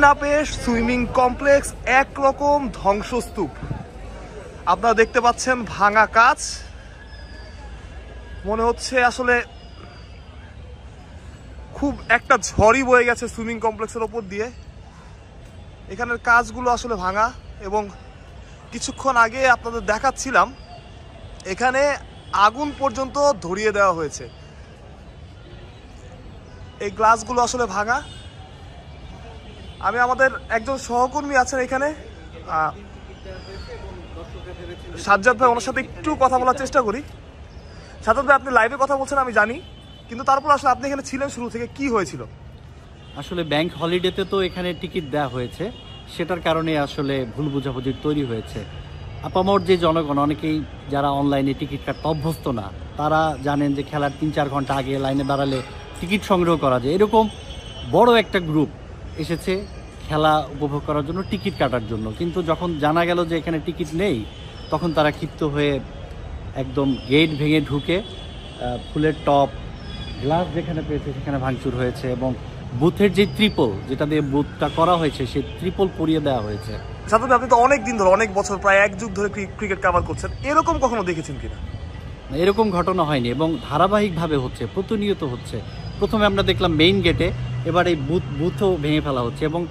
টেকনাফের swimming complex একরকম ধ্বংসস্তূপ। আপনারা দেখতে পাচ্ছেন ভাঙা কাচ, মনে হচ্ছে আসলে খুব একটা ঝড়ই বয়ে গেছে সুইমিং কমপ্লেক্সের ওপর দিয়ে। এখানের কাজগুলো আসলে ভাঙা, এবং কিছুক্ষণ আগে আপনাদের দেখাচ্ছিলাম এখানে আগুন পর্যন্ত ধরিয়ে দেওয়া হয়েছে। এই গ্লাসগুলো আসলে ভাঙা। আমি আমাদের একজন সহকর্মী আছেন এখানে, সাজ্জাদ ভাই, ওনার সাথে একটু কথা বলার চেষ্টা করি। সাজ্জাদ ভাই, আপনি লাইভে কথা বলছেন আমি জানি, কিন্তু তারপর আসলে আপনি এখানে ছিলেন শুরু থেকে, কি হয়েছিল? আসলে ব্যাংক হলিডেতে তো এখানে টিকিট দেওয়া হয়েছে, সেটার কারণে আসলে ভুল বোঝাবুঝি তৈরি হয়েছে। আপামর যে জনগণ, অনেকেই যারা অনলাইনে টিকিট কাটতে অভ্যস্ত না, তারা জানেন যে খেলার ৩-৪ ঘন্টা আগে লাইনে দাঁড়ালে টিকিট সংগ্রহ করা যায়। এরকম বড় একটা গ্রুপ এসেছে খেলা উপভোগ করার জন্য, টিকিট কাটার জন্য। কিন্তু যখন জানা গেল যে এখানে টিকিট নেই, তখন তারা ক্ষিপ্ত হয়ে একদম গেট ভেঙে ঢুকে ফুলের টপ, গ্লাস যেখানে পেয়েছে সেখানে ভাঙচুর হয়েছে, এবং বুথের যে ত্রিপল যেটা দিয়ে বুথটা করা হয়েছে সেই ত্রিপল পরিয়ে দেওয়া হয়েছে। সাথে আপনি তো অনেক দিন ধরে, অনেক বছর, প্রায় 1 যুগ ধরে ক্রিকেট কভার করছেন, এরকম কখনো দেখেছেন কিনা? এরকম ঘটনা হয়নি, এবং ধারাবাহিকভাবে হচ্ছে, প্রতিনিয়ত হচ্ছে। প্রথমে আমরা দেখলাম মেইন গেটে, এবার এই বুথও ভেঙে ফেলা হচ্ছে। এবং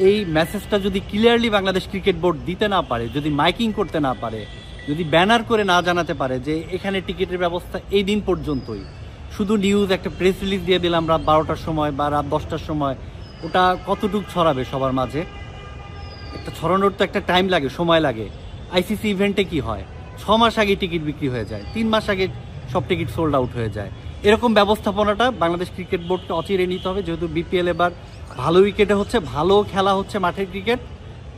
এই মেসেজটা যদি ক্লিয়ারলি বাংলাদেশ ক্রিকেট বোর্ড দিতে না পারে, যদি মাইকিং করতে না পারে, যদি ব্যানার করে না জানাতে পারে যে এখানে টিকিটের ব্যবস্থা এই দিন পর্যন্তই, শুধু নিউজ একটা প্রেস রিলিজ দিয়ে দিলাম রাত 12টার সময় বা রাত 10টার সময়, ওটা কতটুকু ছড়াবে সবার মাঝে? একটা ছড়ানোর তো একটা টাইম লাগে, সময় লাগে। আইসিসি ইভেন্টে কি হয়, 6 মাস আগে টিকিট বিক্রি হয়ে যায়, 3 মাস আগে সব টিকিট সোল্ড আউট হয়ে যায়। এরকম ব্যবস্থাপনাটা বাংলাদেশ ক্রিকেট বোর্ডকে অচিরে নিতে হবে, যেহেতু বিপিএল এবার ভালো উইকেটে হচ্ছে, ভালো খেলা হচ্ছে, মাঠের ক্রিকেট,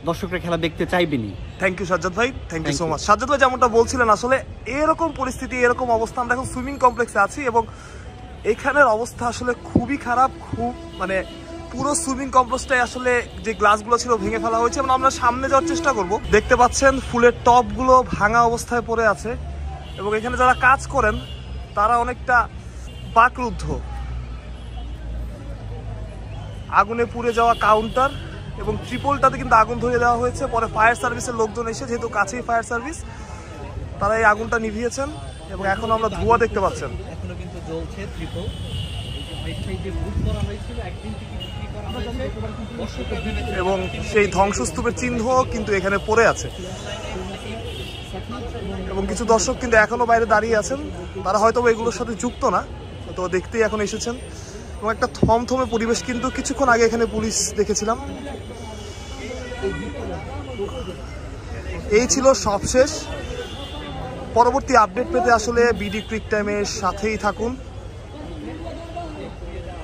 দর্শকরা খেলা দেখতে চাইবেনি। থ্যাংক ইউ সাজ্জাদ ভাই, thank you so much. Sajjad ভাই যেমনটা বলছিলেন, আসলে এরকম পরিস্থিতি, এরকম অবস্থা, আমরা এখন সুইমিং কমপ্লেক্সে আছি, এবং এখানের অবস্থা আসলে খুবই খারাপ। খুব মানে পুরো সুইমিং কমপ্লেক্সটাই আসলে যে গ্লাসগুলো ছিল ভেঙে ফেলা হয়েছে, এবং আমরা সামনে যাওয়ার চেষ্টা করব। দেখতে পাচ্ছেন ফুলের টপগুলো ভাঙা অবস্থায় পড়ে আছে, এবং এখানে যারা কাজ করেন তারা অনেকটা বাকরুদ্ধ। আগুনে পুড়ে যাওয়া কাউন্টার এবং ট্রিপলটাতে কিন্তু আগুন ধরিয়ে দেওয়া হয়েছে। পরে ফায়ার সার্ভিসের লোকজন এসে, যেহেতু কাছেই ফায়ার সার্ভিস, তারা এই আগুনটা নিভিয়েছেন, এবং এখন আমরা ধোঁয়া দেখতে পাচ্ছেন। এখনো কিন্তু জ্বলছে ট্রিপল, এবং সেই ধ্বংসস্তূপের চিহ্ন কিন্তু এখানে পড়ে আছে, এবং কিছু দর্শক কিন্তু এখনো বাইরে দাঁড়িয়ে আছেন। তারা হয়তো এগুলোর সাথে যুক্ত না, তো দেখতেই এখন এসেছেন। এবং একটা থমথমে পরিবেশ, কিন্তু কিছুক্ষণ আগে এখানে পুলিশ দেখেছিলাম। এই ছিল সবশেষ। পরবর্তী আপডেট পেতে আসলে বিডি ক্রিক টাইমের সাথেই থাকুন।